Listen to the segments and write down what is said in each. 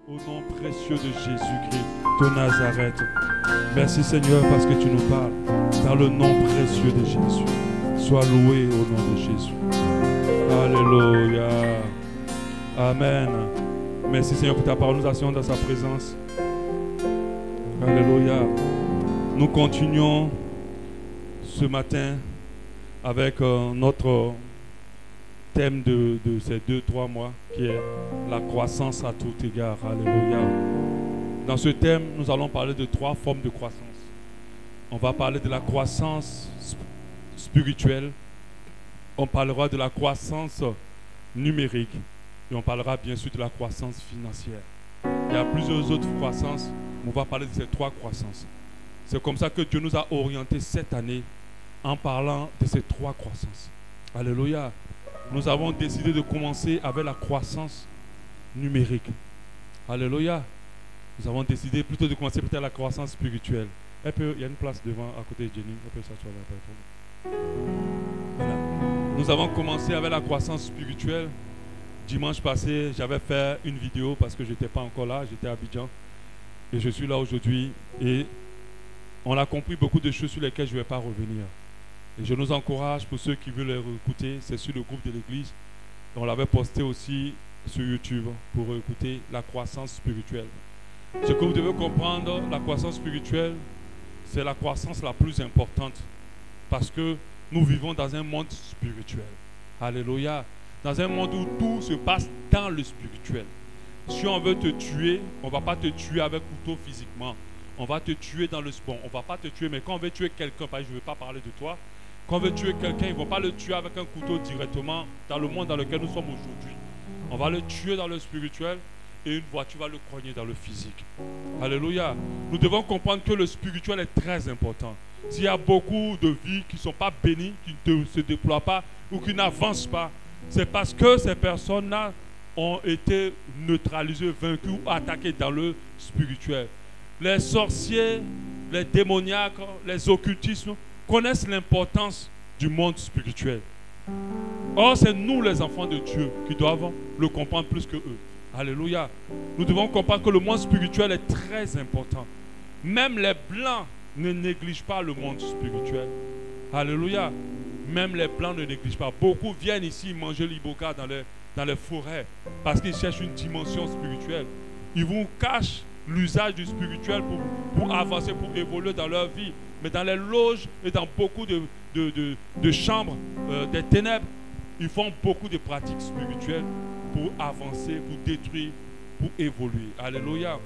Au nom précieux de Jésus-Christ de Nazareth. Merci Seigneur parce que tu nous parles. Dans le nom précieux de Jésus. Sois loué au nom de Jésus. Alléluia. Amen. Merci Seigneur pour ta parole. Nous asseyons dans sa présence. Alléluia. Nous continuons ce matin avec notre thème de ces 2-3 mois qui est la croissance à tout égard. Alléluia. Dans ce thème, nous allons parler de 3 formes de croissance. On va parler de la croissance spirituelle, on parlera de la croissance numérique et on parlera bien sûr de la croissance financière. Il y a plusieurs autres croissances, mais on va parler de ces 3 croissances. C'est comme ça que Dieu nous a orientés cette année en parlant de ces 3 croissances. Alléluia. Nous avons décidé de commencer avec la croissance numérique. Alléluia. Nous avons décidé plutôt de commencer peut-être la croissance spirituelle. Il y a une place devant, à côté de Jenny. Elle peut s'asseoir là. Voilà. Nous avons commencé avec la croissance spirituelle. Dimanche passé, j'avais fait une vidéo parce que je n'étais pas encore là. J'étais à Abidjan. Et je suis là aujourd'hui. Et on a compris beaucoup de choses sur lesquelles je ne vais pas revenir. Et je nous encourage, pour ceux qui veulent les écouter, c'est sur le groupe de l'église. On l'avait posté aussi sur YouTube pour écouter la croissance spirituelle. Ce que vous devez comprendre, la croissance spirituelle, c'est la croissance la plus importante. Parce que nous vivons dans un monde spirituel. Alléluia. Dans un monde où tout se passe dans le spirituel. Si on veut te tuer, on ne va pas te tuer avec couteau physiquement. On va te tuer dans le sport. On ne va pas te tuer, mais quand on veut tuer quelqu'un, je ne veux pas parler de toi. Quand on veut tuer quelqu'un, ils ne vont pas le tuer avec un couteau directement dans le monde dans lequel nous sommes aujourd'hui. On va le tuer dans le spirituel et une voiture va le cogner dans le physique. Alléluia. Nous devons comprendre que le spirituel est très important. S'il y a beaucoup de vies qui ne sont pas bénies, qui ne se déploient pas ou qui n'avancent pas, c'est parce que ces personnes-là ont été neutralisées, vaincues ou attaquées dans le spirituel. Les sorciers, les démoniaques, les occultismes connaissent l'importance du monde spirituel. Or, c'est nous les enfants de Dieu qui doivent le comprendre plus que eux. Alléluia. Nous devons comprendre que le monde spirituel est très important. Même les blancs ne négligent pas le monde spirituel. Alléluia. Même les blancs ne négligent pas. Beaucoup viennent ici manger l'iboga dans les forêts parce qu'ils cherchent une dimension spirituelle. Ils vous cachent l'usage du spirituel pour avancer, pour évoluer dans leur vie. Mais dans les loges et dans beaucoup de chambres des ténèbres, ils font beaucoup de pratiques spirituelles pour avancer, pour détruire, pour évoluer. Alléluia.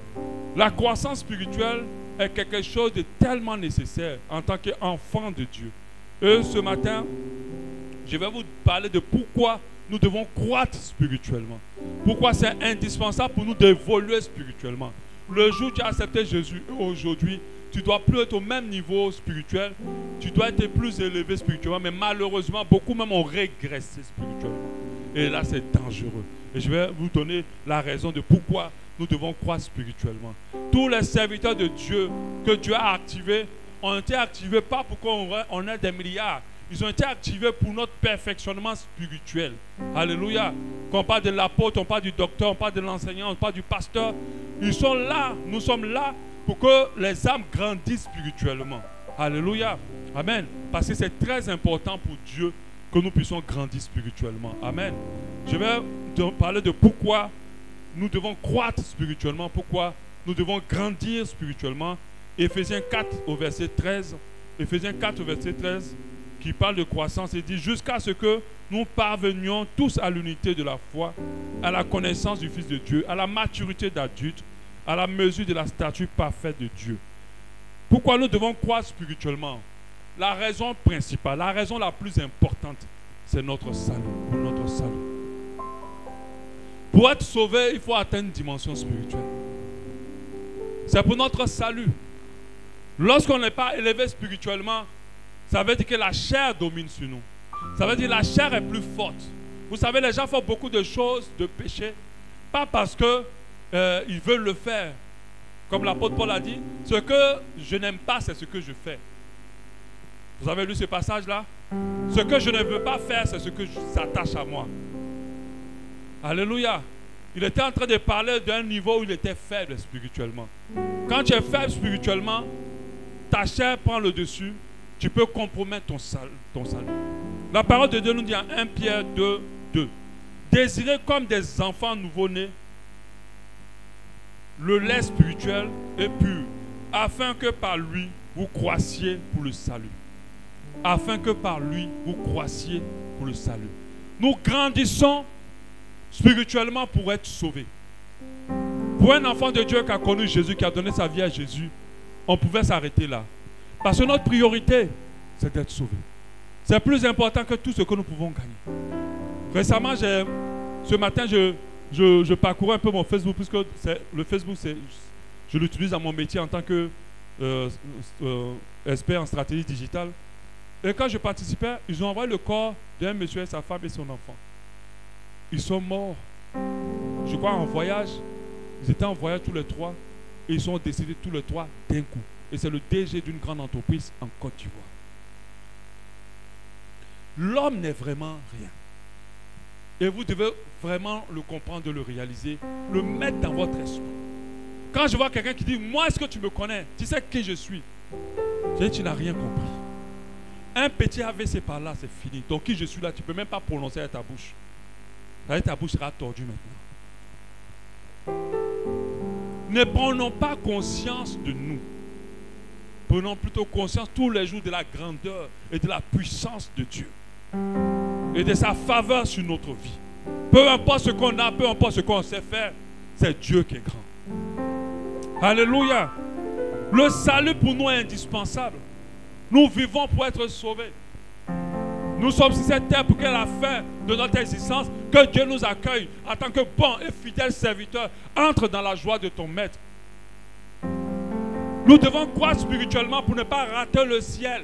La croissance spirituelle est quelque chose de tellement nécessaire en tant qu'enfant de Dieu. Et ce matin, je vais vous parler de pourquoi nous devons croître spirituellement. Pourquoi c'est indispensable pour nous d'évoluer spirituellement. Le jour où tu as accepté Jésus, aujourd'hui, tu ne dois plus être au même niveau spirituel. Tu dois être plus élevé spirituellement. Mais malheureusement, beaucoup même ont régressé spirituellement. Et là, c'est dangereux. Et je vais vous donner la raison de pourquoi nous devons croître spirituellement. Tous les serviteurs de Dieu que Dieu a activés ont été activés pas pour qu'on ait des milliards. Ils ont été activés pour notre perfectionnement spirituel. Alléluia. Quand on parle de l'apôtre, on parle du docteur, on parle de l'enseignant, on parle du pasteur. Ils sont là, nous sommes là pour que les âmes grandissent spirituellement. Alléluia. Amen. Parce que c'est très important pour Dieu que nous puissions grandir spirituellement. Amen. Je vais te parler de pourquoi nous devons croître spirituellement, pourquoi nous devons grandir spirituellement. Éphésiens 4 au verset 13. Éphésiens 4 au verset 13 qui parle de croissance et dit jusqu'à ce que nous parvenions tous à l'unité de la foi, à la connaissance du Fils de Dieu, à la maturité d'adulte, à la mesure de la stature parfaite de Dieu. Pourquoi nous devons croître spirituellement? La raison principale, la raison la plus importante, c'est notre salut, pour notre salut. Pour être sauvé, il faut atteindre une dimension spirituelle. C'est pour notre salut. Lorsqu'on n'est pas élevé spirituellement, ça veut dire que la chair domine sur nous. Ça veut dire que la chair est plus forte. Vous savez, les gens font beaucoup de choses, de péchés, pas parce que ils veulent le faire. Comme l'apôtre Paul a dit, ce que je n'aime pas, c'est ce que je fais. Vous avez lu ce passage-là? Ce que je ne veux pas faire, c'est ce que s'attache à moi. Alléluia. Il était en train de parler d'un niveau où il était faible spirituellement. Quand tu es faible spirituellement, ta chair prend le dessus, tu peux compromettre ton salut. La parole de Dieu nous dit en 1 Pierre 2, 2. Désirez comme des enfants nouveau-nés le lait spirituel et pur, afin que par lui vous croissiez pour le salut. Afin que par lui vous croissiez pour le salut. Nous grandissons spirituellement pour être sauvés. Pour un enfant de Dieu qui a connu Jésus, qui a donné sa vie à Jésus, on pouvait s'arrêter là. Parce que notre priorité, c'est d'être sauvé. C'est plus important que tout ce que nous pouvons gagner. Récemment, ce matin, je parcourais un peu mon Facebook, puisque le Facebook, je l'utilise dans mon métier en tant que expert en stratégie digitale. Et quand je participais, ils ont envoyé le corps d'un monsieur et sa femme et son enfant. Ils sont morts. Je crois en voyage. Ils étaient en voyage tous les trois. Et ils sont décédés tous les trois d'un coup. Et c'est le DG d'une grande entreprise en Côte d'Ivoire. L'homme n'est vraiment rien. Et vous devez vraiment le comprendre, le réaliser, le mettre dans votre esprit. Quand je vois quelqu'un qui dit, moi, est-ce que tu me connais? Tu sais qui je suis? Je dis, tu n'as rien compris. Un petit AVC par là, c'est fini. Donc qui je suis là, tu ne peux même pas prononcer à ta bouche. Ta bouche sera tordue maintenant. Ne prenons pas conscience de nous. Prenons plutôt conscience tous les jours de la grandeur et de la puissance de Dieu. Et de sa faveur sur notre vie. Peu importe ce qu'on a, peu importe ce qu'on sait faire, c'est Dieu qui est grand. Alléluia. Le salut pour nous est indispensable. Nous vivons pour être sauvés. Nous sommes sur cette terre pour qu'à la fin de notre existence, que Dieu nous accueille en tant que bon et fidèle serviteur. Entre dans la joie de ton maître. Nous devons croire spirituellement pour ne pas rater le ciel.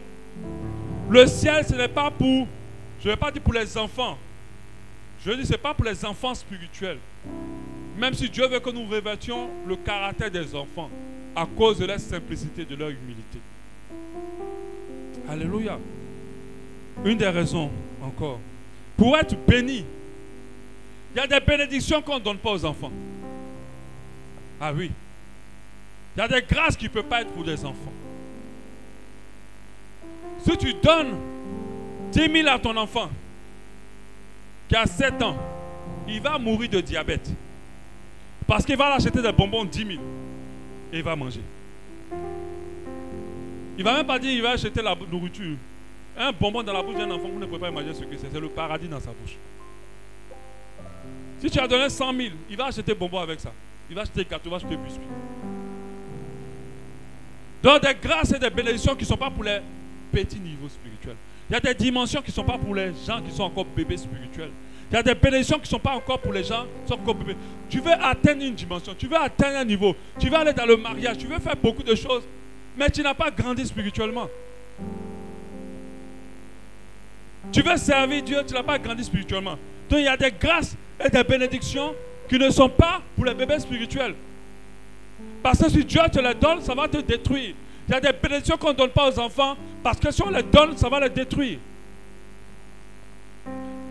Le ciel, ce n'est pas pour, je ne vais pas dire pour les enfants. Je dis, ce n'est pas pour les enfants spirituels. Même si Dieu veut que nous revêtions le caractère des enfants à cause de leur simplicité, de leur humilité. Alléluia. Une des raisons encore. Pour être béni, il y a des bénédictions qu'on ne donne pas aux enfants. Ah oui. Il y a des grâces qui ne peuvent pas être pour des enfants. Si tu donnes 10 000 à ton enfant qui a 7 ans, il va mourir de diabète. Parce qu'il va l'acheter des bonbons 10 000 et il va manger. Il ne va même pas dire qu'il va acheter la nourriture. Un bonbon dans la bouche d'un enfant, vous ne pouvez pas imaginer ce que c'est. C'est le paradis dans sa bouche. Si tu as donné 100 000, il va acheter bonbons avec ça. Il va acheter gâteau, il va acheter biscuits. Donc des grâces et des bénédictions qui ne sont pas pour les petits niveaux spirituels. Il y a des dimensions qui ne sont pas pour les gens qui sont encore bébés spirituels. Il y a des bénédictions qui ne sont pas encore pour les gens qui sont encore bébés. Tu veux atteindre une dimension, tu veux atteindre un niveau, tu veux aller dans le mariage, tu veux faire beaucoup de choses, mais tu n'as pas grandi spirituellement. Tu veux servir Dieu, tu n'as pas grandi spirituellement. Donc il y a des grâces et des bénédictions qui ne sont pas pour les bébés spirituels. Parce que si Dieu te les donne, ça va te détruire. Il y a des bénédictions qu'on ne donne pas aux enfants, parce que si on les donne, ça va les détruire.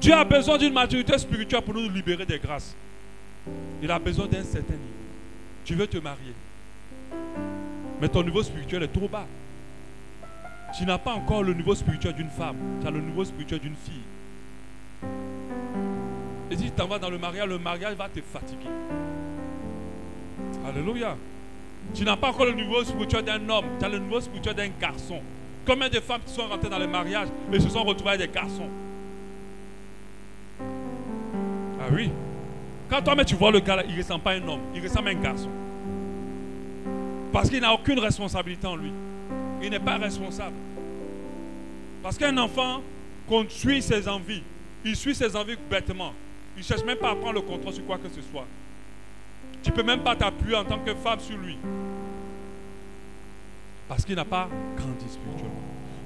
Dieu a besoin d'une maturité spirituelle pour nous libérer des grâces. Il a besoin d'un certain niveau. Tu veux te marier, mais ton niveau spirituel est trop bas. Tu n'as pas encore le niveau spirituel d'une femme, tu as le niveau spirituel d'une fille. Et si tu t'en vas dans le mariage va te fatiguer. Alléluia. Tu n'as pas encore le niveau spirituel d'un homme, tu as le niveau spirituel d'un garçon. Combien de femmes qui sont rentrées dans le mariage et se sont retrouvées avec des garçons? Ah oui. Quand toi-même tu vois le gars là, il ne ressemble pas à un homme, il ressemble à un garçon. Parce qu'il n'a aucune responsabilité en lui. Il n'est pas responsable. Parce qu'un enfant, qu'on suit ses envies, il suit ses envies bêtement. Il ne cherche même pas à prendre le contrôle sur quoi que ce soit. Tu ne peux même pas t'appuyer en tant que femme sur lui. Parce qu'il n'a pas grandi spirituellement.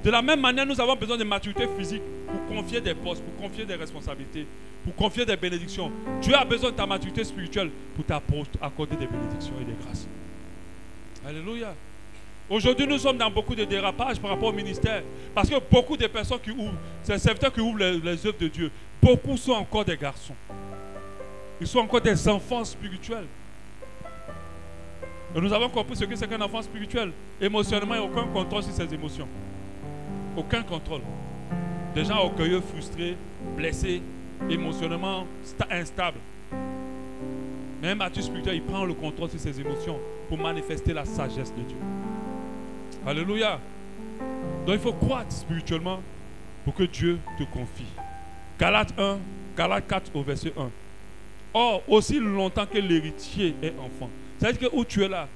De la même manière, nous avons besoin de maturité physique pour confier des postes, pour confier des responsabilités, pour confier des bénédictions. Dieu a besoin de ta maturité spirituelle pour t'accorder des bénédictions et des grâces. Alléluia. Aujourd'hui, nous sommes dans beaucoup de dérapages par rapport au ministère. Parce que beaucoup de personnes qui ouvrent, ces serviteurs qui ouvrent les œuvres de Dieu, beaucoup sont encore des garçons. Ils sont encore des enfants spirituels. Et nous avons compris ce que c'est qu'un enfant spirituel. Émotionnellement, il n'y a aucun contrôle sur ses émotions. Aucun contrôle. Des gens orgueilleux, frustrés, blessés, émotionnellement instables. Mais un mature spirituel, il prend le contrôle sur ses émotions pour manifester la sagesse de Dieu. Alléluia. Donc il faut croître spirituellement pour que Dieu te confie. Galates 4 au verset 1. Or, aussi longtemps que l'héritier est enfant. C'est-à-dire que où tu es là,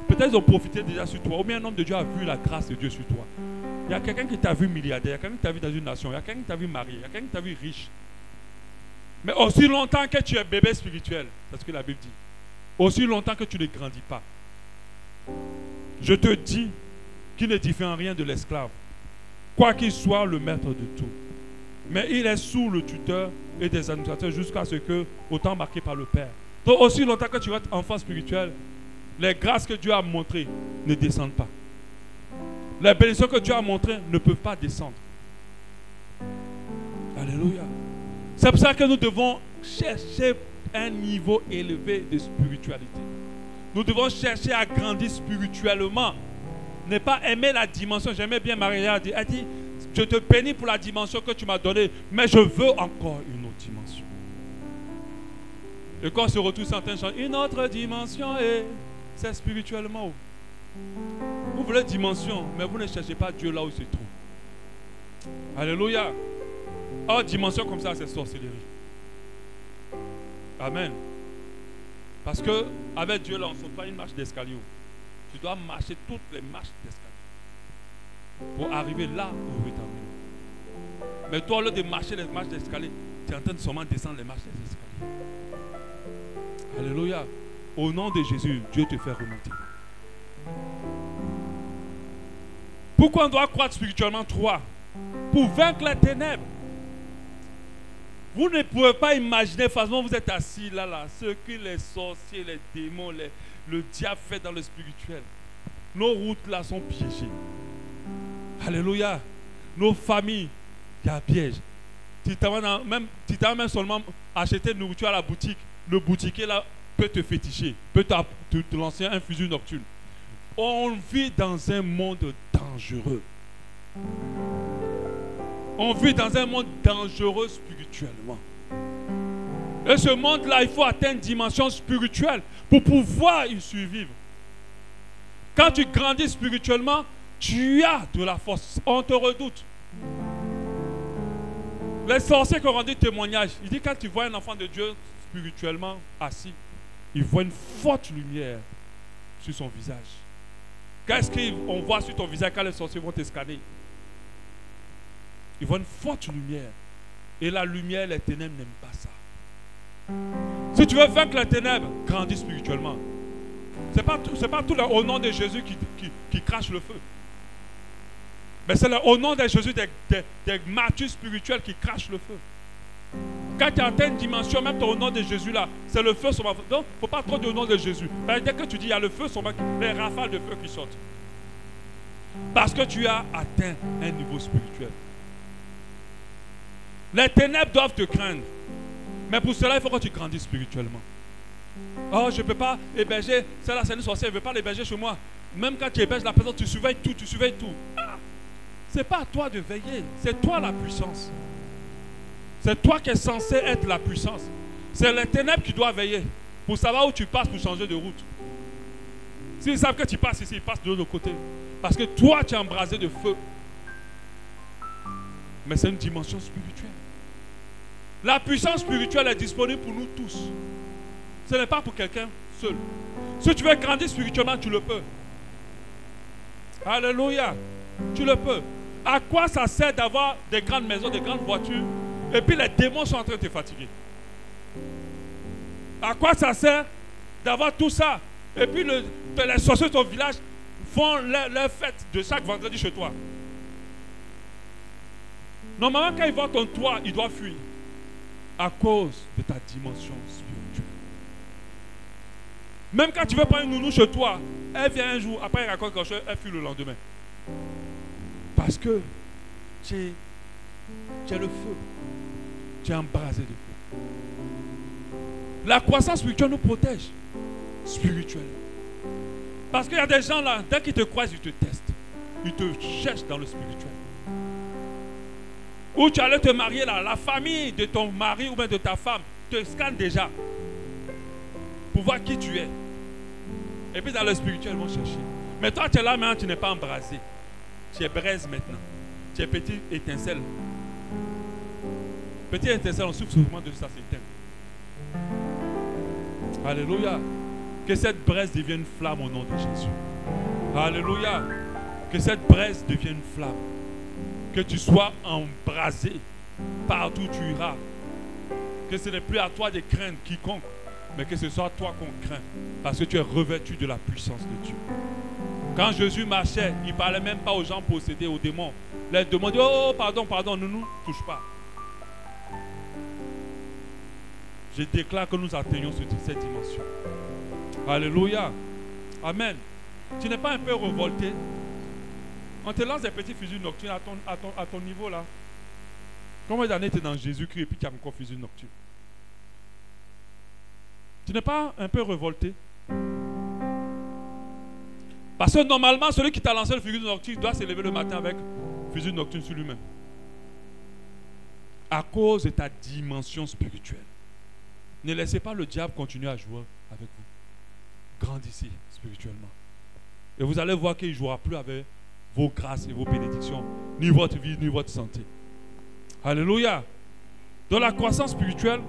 peut-être ils ont profité déjà sur toi. Ou bien un homme de Dieu a vu la grâce de Dieu sur toi. Il y a quelqu'un qui t'a vu milliardaire, il y a quelqu'un qui t'a vu dans une nation, il y a quelqu'un qui t'a vu marié, il y a quelqu'un qui t'a vu riche. Mais aussi longtemps que tu es bébé spirituel, c'est ce que la Bible dit. Aussi longtemps que tu ne grandis pas. Je te dis qu'il ne diffère en rien de l'esclave, quoi qu'il soit le maître de tout. Mais il est sous le tuteur et des administrateurs jusqu'à ce que, au temps marqué par le Père. Donc aussi longtemps que tu restes enfant spirituel, les grâces que Dieu a montrées ne descendent pas. Les bénédictions que Dieu a montrées ne peuvent pas descendre. Alléluia. C'est pour ça que nous devons chercher un niveau élevé de spiritualité. Nous devons chercher à grandir spirituellement. Ne pas aimer la dimension. J'aimais bien Maria. Elle dit, je te bénis pour la dimension que tu m'as donnée, mais je veux encore une autre dimension. Et quand on se retrouve sur certains chants, une autre dimension, et c'est spirituellement. Vous voulez dimension, mais vous ne cherchez pas Dieu là où il se trouve. Alléluia. Or, dimension comme ça, c'est sorcellerie. Amen. Parce que avec Dieu là, on ne saute pas une marche d'escalier. Tu dois marcher toutes les marches d'escalier pour arriver là où il t'emmène. Mais toi, au lieu de marcher les marches d'escalier, tu es en train de seulement descendre les marches des escaliers. Alléluia. Au nom de Jésus, Dieu te fait remonter. Pourquoi on doit croître spirituellement? 3. Pour vaincre les ténèbres. Vous ne pouvez pas imaginer, facilement vous êtes assis là, ce que les sorciers, les démons, le diable fait dans le spirituel. Nos routes là sont piégées. Alléluia. Nos familles, il y a un piège. Tu t'as même seulement acheté de nourriture à la boutique, le boutiquier là peut te féticher, peut te lancer un fusil nocturne. On vit dans un monde dangereux. On vit dans un monde dangereux spirituellement. Et ce monde-là, il faut atteindre une dimension spirituelle pour pouvoir y survivre. Quand tu grandis spirituellement, tu as de la force. On te redoute. Les sorciers qui ont rendu témoignage, il dit quand tu vois un enfant de Dieu spirituellement assis, il voit une forte lumière sur son visage. Qu'est-ce qu'on voit sur ton visage quand les sorciers vont te scanner? Ils voient une forte lumière. Et la lumière, les ténèbres n'aiment pas ça. Si tu veux vaincre les ténèbres, grandis spirituellement. Ce n'est pas tout au nom de Jésus qui crache le feu. Mais c'est au nom de Jésus des matures spirituels qui crachent le feu. Quand tu atteins une dimension, même au nom de Jésus là, c'est le feu sur ma. Donc, il ne faut pas trop dire au nom de Jésus. Dès que tu dis il y a le feu sur ma, les rafales de feu qui sortent. Parce que tu as atteint un niveau spirituel. Les ténèbres doivent te craindre. Mais pour cela, il faut que tu grandisses spirituellement. Oh, je ne peux pas héberger. Celle-là, c'est une sorcière, je ne veux pas l'héberger chez moi. Même quand tu héberges la personne, tu surveilles tout, Ah, ce n'est pas à toi de veiller. C'est toi la puissance. C'est toi qui es censé être la puissance. C'est les ténèbres qui doivent veiller pour savoir où tu passes pour changer de route. S'ils savent que tu passes ici, ils passent de l'autre côté. Parce que toi, tu es embrasé de feu. Mais c'est une dimension spirituelle. La puissance spirituelle est disponible pour nous tous. Ce n'est pas pour quelqu'un seul. Si tu veux grandir spirituellement, tu le peux. Alléluia. Tu le peux. À quoi ça sert d'avoir des grandes maisons, des grandes voitures, et puis les démons sont en train de te fatiguer? À quoi ça sert d'avoir tout ça, et puis les sorciers de ton village font leur fête de chaque vendredi chez toi? Normalement, quand ils voient ton toit, ils doivent fuir. À cause de ta dimension spirituelle. Même quand tu veux prendre une nounou chez toi, elle vient un jour, après elle raconte quelque chose, elle fuit le lendemain. Parce que tu es le feu. Tu es embrasé de feu. La croissance spirituelle nous protège spirituellement. Parce qu'il y a des gens là, dès qu'ils te croisent, ils te testent. Ils te cherchent dans le spirituel. Où tu allais te marier là, la famille de ton mari ou bien de ta femme te scanne déjà pour voir qui tu es. Et puis dans le spirituel, ils vont chercher. Mais toi, tu es là maintenant, tu n'es pas embrasé. Tu es braise maintenant. Tu es petite étincelle. Petite étincelle, on souffre souvent de ça, c'est éteint. Alléluia. Que cette braise devienne une flamme au nom de Jésus. Alléluia. Que cette braise devienne une flamme. Que tu sois embrasé partout où tu iras. Que ce n'est plus à toi de craindre quiconque, mais que ce soit toi qu'on craint. Parce que tu es revêtu de la puissance de Dieu. Quand Jésus marchait, il ne parlait même pas aux gens possédés, aux démons. Les démons disaient, oh pardon, pardon, ne nous touche pas. Je déclare que nous atteignons cette dimension. Alléluia. Amen. Tu n'es pas un peu révolté? On te lance des petits fusils nocturnes à ton niveau là. Combien d'années tu es dans Jésus-Christ et puis tu as encore fusil nocturne? Tu n'es pas un peu révolté? Parce que normalement, celui qui t'a lancé le fusil nocturne doit se lever le matin avec fusil nocturne sur lui-même. À cause de ta dimension spirituelle. Ne laissez pas le diable continuer à jouer avec vous. Grandissez spirituellement. Et vous allez voir qu'il ne jouera plus avec vos grâces et vos bénédictions, ni votre vie, ni votre santé. Alléluia. Dans la croissance spirituelle,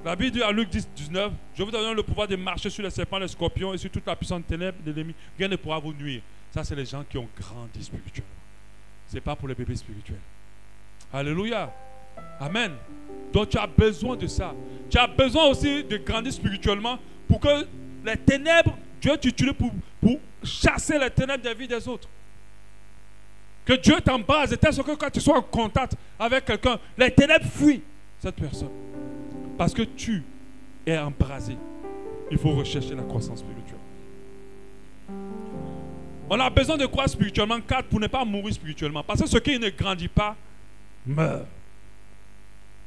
la Bible dit à Luc 10, 19, je vous donne le pouvoir de marcher sur les serpents, les scorpions et sur toute la puissance ténèbres de l'ennemi. Rien ne pourra vous nuire. Ça, c'est les gens qui ont grandi spirituellement. Ce n'est pas pour les bébés spirituels. Alléluia. Amen. Donc tu as besoin de ça. Tu as besoin aussi de grandir spirituellement pour que les ténèbres, Dieu t'utilise pour chasser les ténèbres des vies des autres. Que Dieu t'embrase de telle sorte que quand tu sois en contact avec quelqu'un, les ténèbres fuient cette personne. Parce que tu es embrasé. Il faut rechercher la croissance spirituelle. On a besoin de croître spirituellement, 4, pour ne pas mourir spirituellement. Parce que ce qui ne grandit pas, meurt.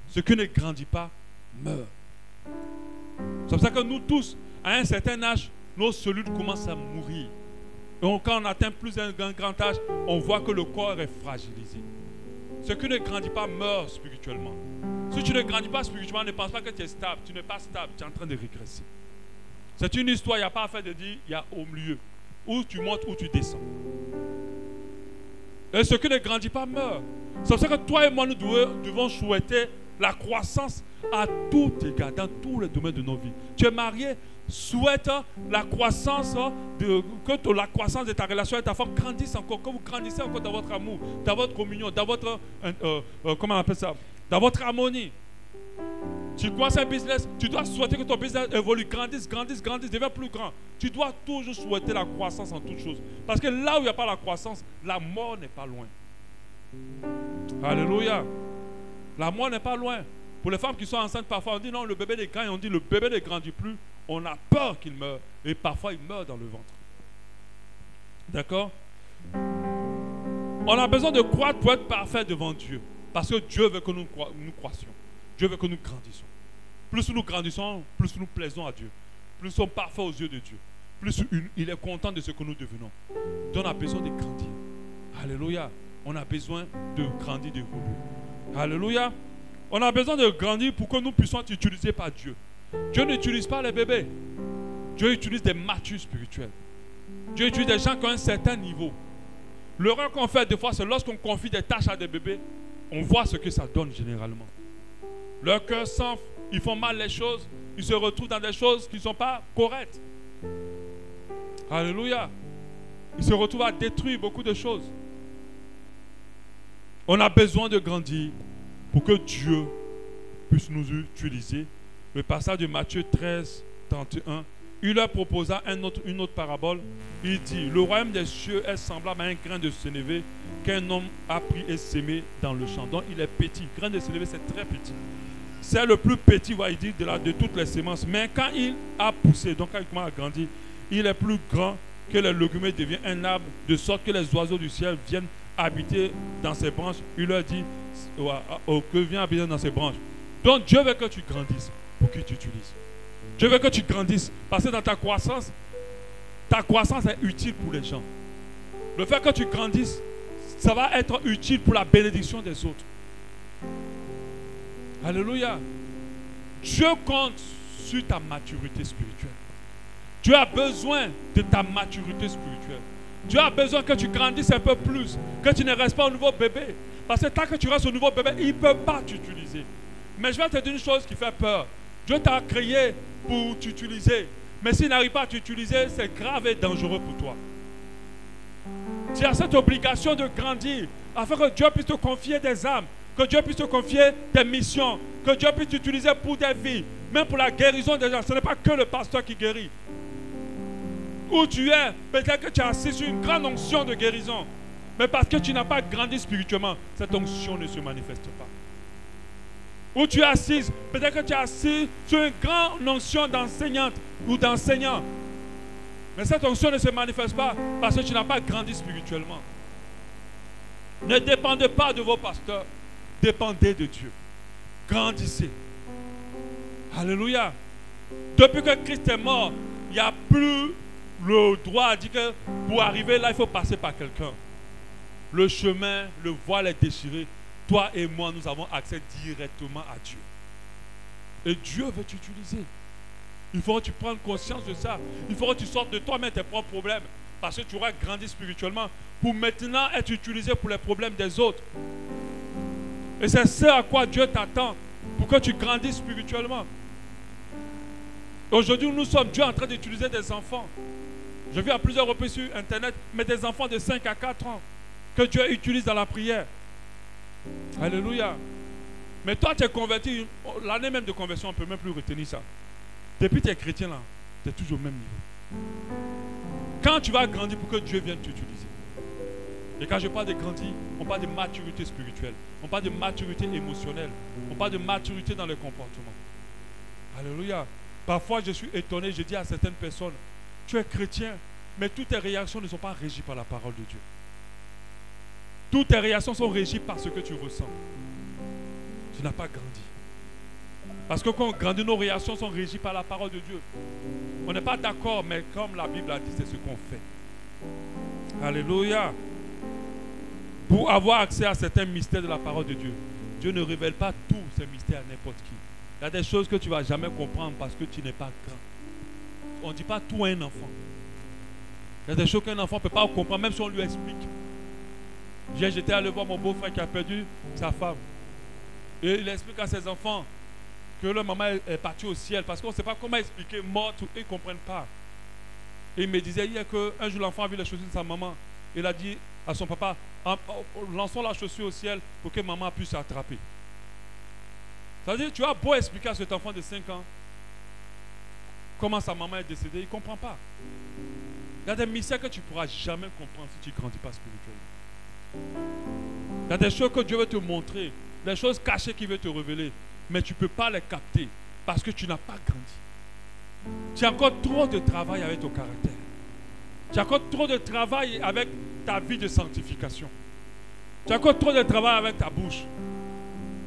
Ce qui ne grandit pas, meurt. C'est pour ça que nous tous, à un certain âge, nos cellules commencent à mourir. Donc quand on atteint plus d'un grand âge, on voit que le corps est fragilisé. Ce qui ne grandit pas meurt spirituellement. Si tu ne grandis pas spirituellement, ne pense pas que tu es stable. Tu n'es pas stable, tu es en train de régresser. C'est une histoire, il n'y a pas à faire de dire, il y a au milieu. Où tu montes, où tu descends. Et ce qui ne grandit pas meurt. C'est pour ça que toi et moi, nous devons souhaiter la croissance à tout égard, dans tous les domaines de nos vies. Tu es marié, souhaite la croissance que la croissance de ta relation avec ta femme grandisse encore, que vous grandissez encore dans votre amour, dans votre communion, dans votre comment on appelle ça, dans votre harmonie. Tu commences un business, tu dois souhaiter que ton business évolue, grandisse, devienne plus grand. Tu dois toujours souhaiter la croissance en toutes choses. Parce que là où il n'y a pas la croissance, la mort n'est pas loin. Alléluia. La mort n'est pas loin. Pour les femmes qui sont enceintes, parfois on dit non, le bébé est grand, et on dit le bébé ne grandit plus. On a peur qu'il meure. Et parfois il meurt dans le ventre. D'accord? On a besoin de croître pour être parfait devant Dieu. Parce que Dieu veut que nous croissions. Dieu veut que nous grandissions. Plus nous grandissons, plus nous plaisons à Dieu. Plus nous sommes parfaits aux yeux de Dieu. Plus il est content de ce que nous devenons. Donc on a besoin de grandir. Alléluia. On a besoin de grandir, d'évoluer. Alléluia. On a besoin de grandir pour que nous puissions être utilisés par Dieu. Dieu n'utilise pas les bébés. Dieu utilise des matures spirituels. Dieu utilise des gens qui ont un certain niveau. L'erreur qu'on fait des fois, c'est lorsqu'on confie des tâches à des bébés, on voit ce que ça donne généralement. Leur cœur s'enfle, ils font mal les choses, ils se retrouvent dans des choses qui ne sont pas correctes. Alléluia. Ils se retrouvent à détruire beaucoup de choses. On a besoin de grandir pour que Dieu puisse nous utiliser. Le passage de Matthieu 13, 31, il leur proposa une autre parabole. Il dit, le royaume des cieux est semblable à un grain de sénévé qu'un homme a pris et sémé dans le champ. Donc il est petit. Le grain de sénévé, c'est très petit. C'est le plus petit, il dit, de toutes les semences. Mais quand il a poussé, donc quand il commence à grandir, il est plus grand que le légumier devient un arbre, de sorte que les oiseaux du ciel viennent habiter dans ses branches. Il leur dit, que viens habiter dans ses branches. Donc Dieu veut que tu grandisses. pour qu'il t'utilise. Dieu veut que tu grandisses. Parce que dans ta croissance est utile pour les gens. Le fait que tu grandisses, ça va être utile pour la bénédiction des autres. Alléluia. Dieu compte sur ta maturité spirituelle. Dieu a besoin de ta maturité spirituelle. Dieu a besoin que tu grandisses un peu plus, que tu ne restes pas au nouveau bébé. Parce que tant que tu restes au nouveau bébé, il ne peut pas t'utiliser. Mais je vais te dire une chose qui fait peur. Dieu t'a créé pour t'utiliser. Mais s'il n'arrive pas à t'utiliser, c'est grave et dangereux pour toi. Tu as cette obligation de grandir afin que Dieu puisse te confier des âmes, que Dieu puisse te confier des missions, que Dieu puisse t'utiliser pour des vies, même pour la guérison des gens. Ce n'est pas que le pasteur qui guérit. Où tu es, peut-être que tu as assis sur une grande onction de guérison, mais parce que tu n'as pas grandi spirituellement, cette onction ne se manifeste pas. Où tu es assise, peut-être que tu es assis sur une grande onction d'enseignante ou d'enseignant, mais cette onction ne se manifeste pas parce que tu n'as pas grandi spirituellement. Ne dépendez pas de vos pasteurs, dépendez de Dieu. Grandissez. Alléluia. Depuis que Christ est mort, il n'y a plus le droit à dire que pour arriver là, il faut passer par quelqu'un. Le chemin, le voile est déchiré. Toi et moi, nous avons accès directement à Dieu. Et Dieu veut t'utiliser. Il faut que tu prennes conscience de ça. Il faut que tu sortes de toi-même tes propres problèmes. Parce que tu auras grandi spirituellement pour maintenant être utilisé pour les problèmes des autres. Et c'est ce à quoi Dieu t'attend pour que tu grandisses spirituellement. Aujourd'hui, nous sommes Dieu en train d'utiliser des enfants. Je vis à plusieurs reprises sur Internet, mais des enfants de 5 à 4 ans que Dieu utilise dans la prière. Alléluia. Mais toi, tu es converti, l'année même de conversion, on ne peut même plus retenir ça. Depuis que tu es chrétien, là, tu es toujours au même niveau. Quand tu vas grandir pour que Dieu vienne t'utiliser. Et quand je parle de grandir, on parle de maturité spirituelle, on parle de maturité émotionnelle, on parle de maturité dans le comportement. Alléluia. Parfois, je suis étonné, je dis à certaines personnes, tu es chrétien, mais toutes tes réactions ne sont pas régies par la parole de Dieu. Toutes tes réactions sont régies par ce que tu ressens. Tu n'as pas grandi. Parce que quand on grandit, nos réactions sont régies par la parole de Dieu. On n'est pas d'accord, mais comme la Bible a dit, c'est ce qu'on fait. Alléluia. Pour avoir accès à certains mystères de la parole de Dieu, Dieu ne révèle pas tous ces mystères à n'importe qui. Il y a des choses que tu ne vas jamais comprendre parce que tu n'es pas grand. On ne dit pas tout à un enfant. Il y a des choses qu'un enfant ne peut pas comprendre, même si on lui explique. Hier, j'étais allé voir mon beau-frère qui a perdu sa femme. Et il explique à ses enfants que leur maman est partie au ciel parce qu'on ne sait pas comment expliquer morte, ils ne comprennent pas. Et il me disait hier qu'un jour l'enfant a vu les chaussures de sa maman. Il a dit à son papa, lançons la chaussure au ciel pour que maman puisse s'attraper. C'est-à-dire, tu as beau expliquer à cet enfant de 5 ans comment sa maman est décédée, il ne comprend pas. Il y a des mystères que tu ne pourras jamais comprendre si tu ne grandis pas spirituellement. Il y a des choses que Dieu veut te montrer, des choses cachées qu'il veut te révéler, mais tu ne peux pas les capter parce que tu n'as pas grandi. Tu as encore trop de travail avec ton caractère. Tu as encore trop de travail avec ta vie de sanctification. Tu as encore trop de travail avec ta bouche.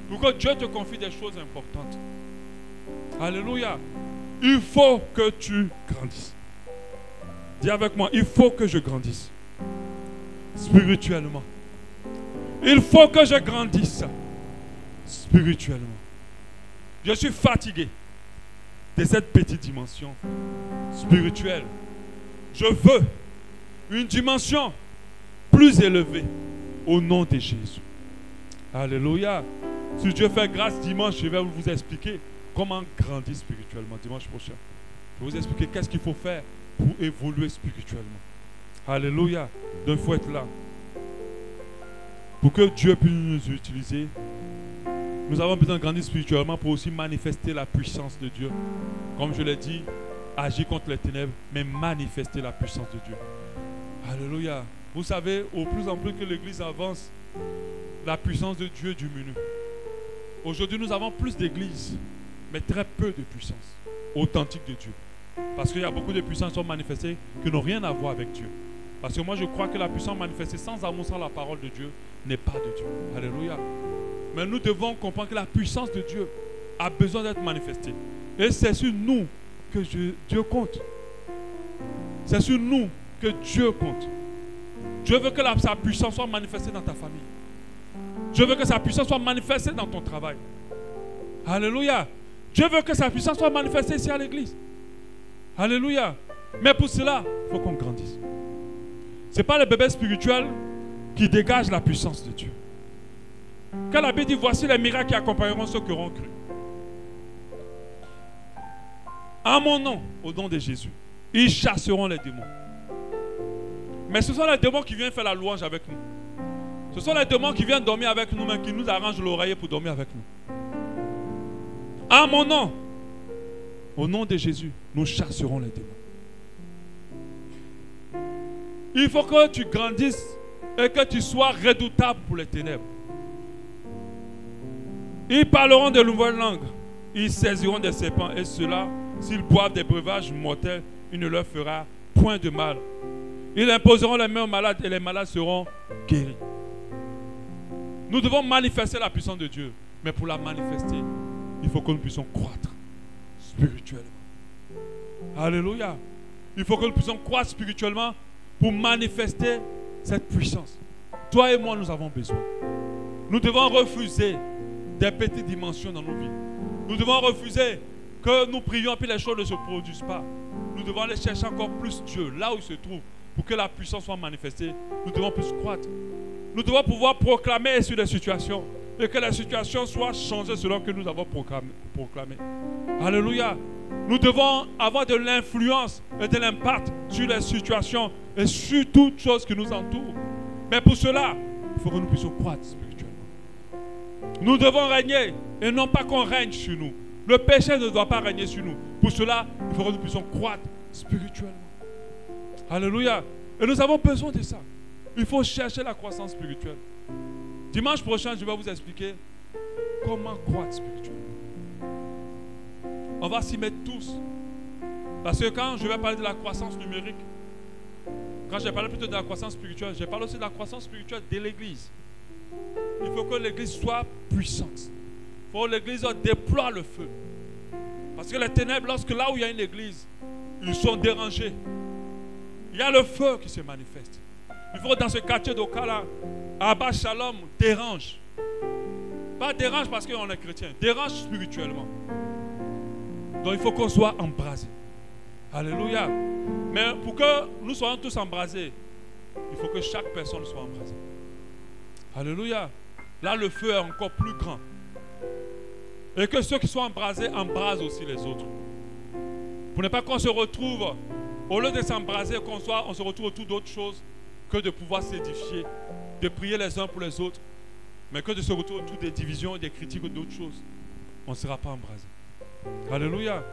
Pour que Dieu te confie des choses importantes. Alléluia. Il faut que tu grandisses. Dis avec moi, il faut que je grandisse. Spirituellement. Il faut que je grandisse. Spirituellement. Je suis fatigué de cette petite dimension spirituelle. Je veux une dimension plus élevée au nom de Jésus. Alléluia. Si Dieu fait grâce dimanche, je vais vous expliquer comment grandir spirituellement dimanche prochain. Je vais vous expliquer qu'est-ce qu'il faut faire pour évoluer spirituellement. Alléluia. Donc il faut être là. Pour que Dieu puisse nous utiliser, nous avons besoin de grandir spirituellement pour aussi manifester la puissance de Dieu. Comme je l'ai dit, agir contre les ténèbres, mais manifester la puissance de Dieu. Alléluia. Vous savez, au plus en plus que l'Église avance, la puissance de Dieu diminue. Aujourd'hui, nous avons plus d'églises, mais très peu de puissance authentique de Dieu. Parce qu'il y a beaucoup de puissances qui sont manifestées qui n'ont rien à voir avec Dieu. Parce que moi, je crois que la puissance manifestée sans amour, sans la parole de Dieu, n'est pas de Dieu. Alléluia. Mais nous devons comprendre que la puissance de Dieu a besoin d'être manifestée. Et c'est sur nous que Dieu compte. C'est sur nous que Dieu compte. Dieu veut que sa puissance soit manifestée dans ta famille. Dieu veut que sa puissance soit manifestée dans ton travail. Alléluia. Dieu veut que sa puissance soit manifestée ici à l'église. Alléluia. Mais pour cela, il faut qu'on grandisse. Ce n'est pas le bébé spirituel qui dégage la puissance de Dieu. Quand la Bible dit, voici les miracles qui accompagneront ceux qui auront cru. En mon nom, au nom de Jésus, ils chasseront les démons. Mais ce sont les démons qui viennent faire la louange avec nous. Ce sont les démons qui viennent dormir avec nous, mais qui nous arrangent l'oreiller pour dormir avec nous. En mon nom, au nom de Jésus, nous chasserons les démons. Il faut que tu grandisses et que tu sois redoutable pour les ténèbres. Ils parleront de nouvelles langues. Ils saisiront des serpents. Et cela, s'ils boivent des breuvages mortels, il ne leur fera point de mal. Ils imposeront les mains aux malades et les malades seront guéris. Nous devons manifester la puissance de Dieu. Mais pour la manifester, il faut que nous puissions croître spirituellement. Alléluia. Il faut que nous puissions croître spirituellement pour manifester cette puissance. Toi et moi, nous avons besoin. Nous devons refuser des petites dimensions dans nos vies. Nous devons refuser que nous prions et les choses ne se produisent pas. Nous devons aller chercher encore plus Dieu, là où il se trouve, pour que la puissance soit manifestée. Nous devons plus croître. Nous devons pouvoir proclamer sur les situations et que les situations soient changées selon que nous avons proclamé. Alléluia. Nous devons avoir de l'influence et de l'impact sur les situations et sur toutes choses qui nous entourent. Mais pour cela, il faut que nous puissions croître spirituellement. Nous devons régner et non pas qu'on règne sur nous. Le péché ne doit pas régner sur nous. Pour cela, il faut que nous puissions croître spirituellement. Alléluia. Et nous avons besoin de ça. Il faut chercher la croissance spirituelle. Dimanche prochain, je vais vous expliquer comment croître spirituellement. On va s'y mettre tous. Parce que quand je vais parler de la croissance numérique, quand j'ai parlé plutôt de la croissance spirituelle, j'ai parlé aussi de la croissance spirituelle de l'Église. Il faut que l'Église soit puissante. Il faut que l'Église déploie le feu. Parce que les ténèbres, lorsque là où il y a une Église, ils sont dérangés. Il y a le feu qui se manifeste. Il faut que dans ce quartier d'Okala, Abba Shalom dérange. Pas dérange parce qu'on est chrétien, dérange spirituellement. Donc il faut qu'on soit embrasé. Alléluia. Mais pour que nous soyons tous embrasés, il faut que chaque personne soit embrasée. Alléluia. Là, le feu est encore plus grand. Et que ceux qui sont embrasés embrasent aussi les autres. Pour ne pas qu'on se retrouve, au lieu de s'embraser, on se retrouve autour d'autres choses que de pouvoir s'édifier, de prier les uns pour les autres, mais que de se retrouver autour des divisions, des critiques ou d'autres choses. On ne sera pas embrasé. Alléluia.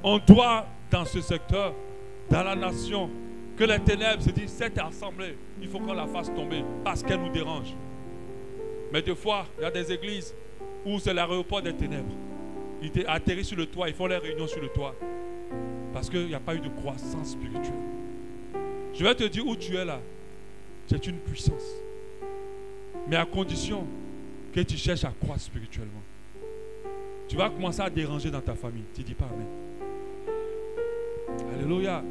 On doit, dans ce secteur, dans la nation, que les ténèbres se disent, cette assemblée, il faut qu'on la fasse tomber parce qu'elle nous dérange. Mais des fois, il y a des églises où c'est l'aéroport des ténèbres. Ils atterrissent sur le toit, ils font les réunions sur le toit. Parce qu'il n'y a pas eu de croissance spirituelle. Je vais te dire où tu es là. C'est une puissance. Mais à condition que tu cherches à croître spirituellement. Tu vas commencer à déranger dans ta famille. Tu ne dis pas amen. Alléluia.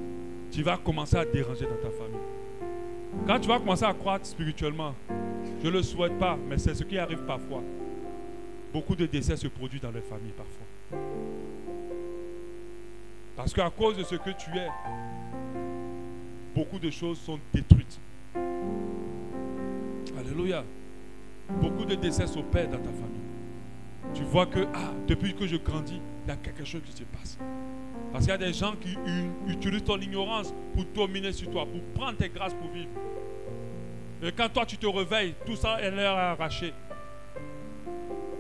Tu vas commencer à déranger dans ta famille. Quand tu vas commencer à croître spirituellement, je ne le souhaite pas, mais c'est ce qui arrive parfois. Beaucoup de décès se produisent dans les familles parfois. Parce qu'à cause de ce que tu es, beaucoup de choses sont détruites. Alléluia. Beaucoup de décès s'opèrent dans ta famille. Tu vois que, depuis que je grandis, il y a quelque chose qui se passe. Parce qu'il y a des gens qui utilisent ton ignorance pour dominer sur toi, pour prendre tes grâces pour vivre. Et quand toi tu te réveilles, tout ça est leur arraché.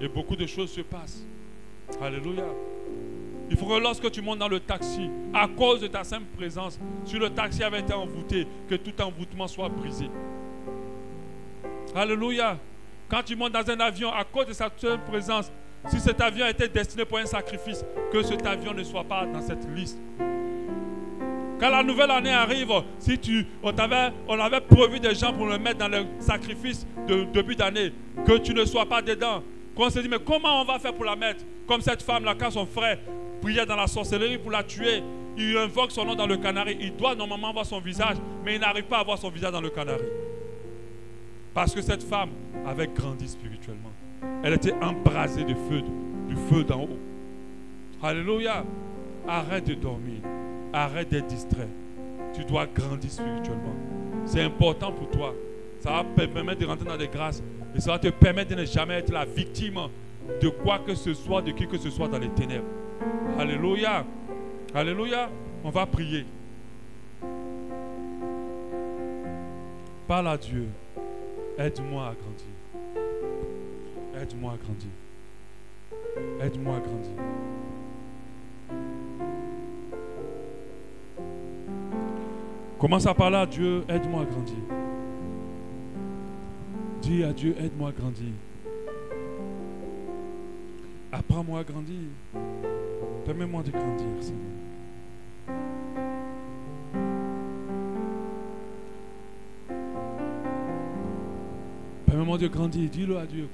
Et beaucoup de choses se passent. Alléluia. Il faut que lorsque tu montes dans le taxi, à cause de ta simple présence, si le taxi avait été envoûté, que tout envoûtement soit brisé. Alléluia. Quand tu montes dans un avion, à cause de sa seule présence, si cet avion était destiné pour un sacrifice, que cet avion ne soit pas dans cette liste. Quand la nouvelle année arrive, si on avait prévu des gens pour le mettre dans le sacrifice de début d'année, que tu ne sois pas dedans. Qu'on se dit, mais comment on va faire pour la mettre? Comme cette femme-là, quand son frère brillait dans la sorcellerie pour la tuer. Il invoque son nom dans le canari. Il doit normalement voir son visage, mais il n'arrive pas à voir son visage dans le canari. Parce que cette femme avait grandi spirituellement. Elle était embrasée de feu, du feu d'en haut. Alléluia. Arrête de dormir. Arrête d'être distrait. Tu dois grandir spirituellement. C'est important pour toi. Ça va te permettre de rentrer dans des grâces. Et ça va te permettre de ne jamais être la victime de quoi que ce soit, de qui que ce soit dans les ténèbres. Alléluia. Alléluia. On va prier. Parle à Dieu. Aide-moi à grandir. Aide-moi à grandir. Aide-moi à grandir. Commence à parler à Dieu. Aide-moi à grandir. Dis à Dieu, aide-moi à grandir. Apprends-moi à grandir. Permets-moi de grandir, Seigneur. Permets-moi de grandir. Dis-le à Dieu.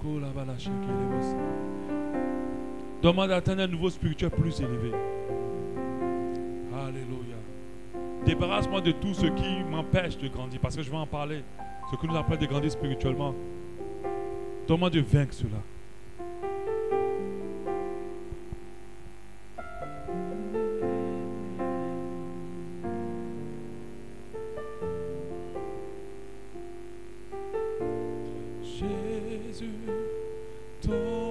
Demande d'atteindre un niveau spirituel plus élevé. Alléluia. Débarrasse-moi de tout ce qui m'empêche de grandir. Parce que je vais en parler. Ce qui nous empêche de grandir spirituellement. Donne-moi de vaincre cela. Jésus, ton